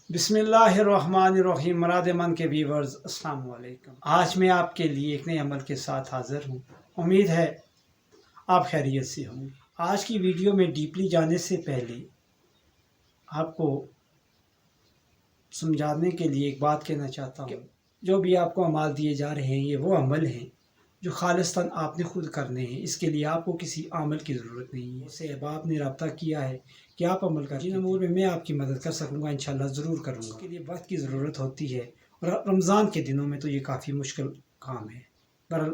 बिस्मिल्लाहिर्रहमानिर्रहीम। मुराद मन के व्यूवर्स अस्सलाम वालेकुम। आज मैं आपके लिए एक नए अमल के साथ हाज़िर हूँ। उम्मीद है आप खैरियत से होंगे। आज की वीडियो में डीपली जाने से पहले आपको समझाने के लिए एक बात कहना चाहता हूँ। जो भी आपको अमाल दिए जा रहे हैं, ये वो अमल हैं जो खालिस्तान आपने खुद करने हैं। इसके लिए आपको किसी आमल की ज़रूरत नहीं है। उससे अब आपने रब्ता किया है कि आप अमल करें। जिन अमूर में मैं आपकी मदद कर सकूँगा इंशाल्लाह ज़रूर करूँगा। इसके लिए वक्त की ज़रूरत होती है और रमज़ान के दिनों में तो ये काफ़ी मुश्किल काम है। पर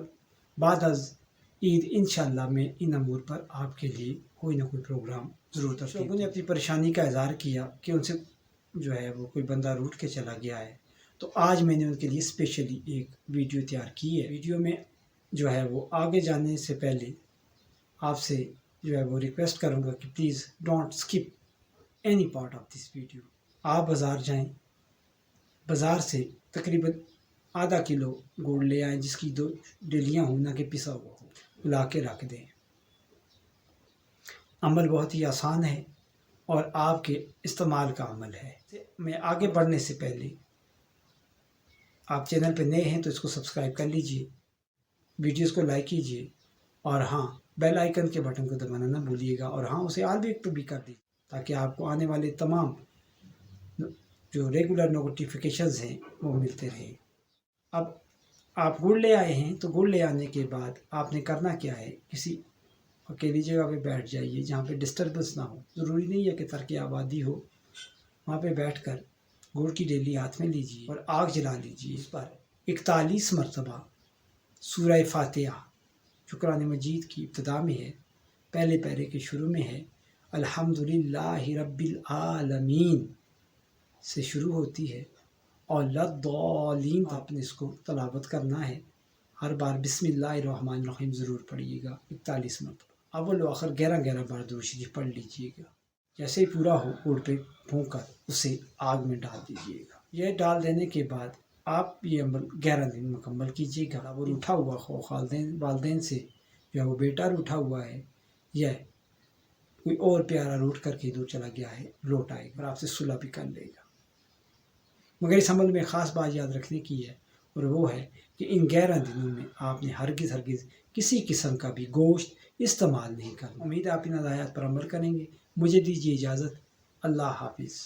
बाद अज़ ईद इंशाल्लाह मैं इन अमूर पर आपके लिए कोई ना कोई प्रोग्राम ज़रूर तरतीब। लोगों ने अपनी परेशानी का इज़हार किया कि उनसे जो है वो कोई बंदा रूठ के चला गया है, तो आज मैंने उनके लिए स्पेशली एक वीडियो तैयार की है। वीडियो में जो है वो आगे जाने से पहले आपसे जो है वो रिक्वेस्ट करूँगा कि please don't skip any part of this video. आप बाज़ार जाएं, बाज़ार से तकरीबन आधा किलो गुड़ ले आएँ जिसकी 2 डेलियाँ हों, ना कि पिसा हुआ हो, ला के रख दें। अमल बहुत ही आसान है और आपके इस्तेमाल का अमल है। मैं आगे बढ़ने से पहले आप चैनल पर नए हैं तो इसको सब्सक्राइब कर लीजिए, वीडियोस को लाइक कीजिए और हाँ, बेल आइकन के बटन को दबाना ना भूलिएगा और हाँ, उसे ऑल पे भी कर दीजिए ताकि आपको आने वाले तमाम जो रेगुलर नोटिफिकेशंस हैं वो मिलते रहें। अब आप गुड़ ले आए हैं तो गुड़ ले आने के बाद आपने करना क्या है, किसी अकेली जगह पे बैठ जाइए जहाँ पे डिस्टर्बेंस ना हो। ज़रूरी नहीं है कि तरक़ आबादी हो, वहाँ पे बैठकर गुड़ की डेली हाथ में लीजिए और आग जला लीजिए। इस पर 41 मरतबा सूरह फातिहा जो कुरान मजीद की इब्तिदा में है, पहले पैरे के शुरू में है, अल्हम्दुलिल्लाहि रब्बिल आलमीन से शुरू होती है और लद्दालीन आपने इसको तलावत करना है। हर बार बिस्मिल्लाहिर्रहमानिर्रहीम ज़रूर पढ़िएगा 41 मरतबा। अव्वल व आखिर 11-11 बार दुरूद शरीफ पढ़ लीजिएगा। जैसे ही पूरा हो गुड़ पे फूंक कर उसे आग में डाल दीजिएगा। यह डाल देने के बाद आप ये अमल 11 दिन मुकम्मल कीजिएगा। वो रूठा हुआ हो वालदेन से जो है वो बेटा रूठा हुआ है या कोई और प्यारा रूठ करके दूर चला गया है, लौट आएगा और आपसे सुलह भी कर लेगा। मगर इस अमल में ख़ास बात याद रखने की है और वो है कि इन 11 दिनों में आपने हरगिज़ किसी किस्म का भी गोश्त इस्तेमाल नहीं करना। उम्मीद है आप इन हिदायत पर अमल करेंगे। मुझे दीजिए इजाज़त। अल्लाह हाफिज़।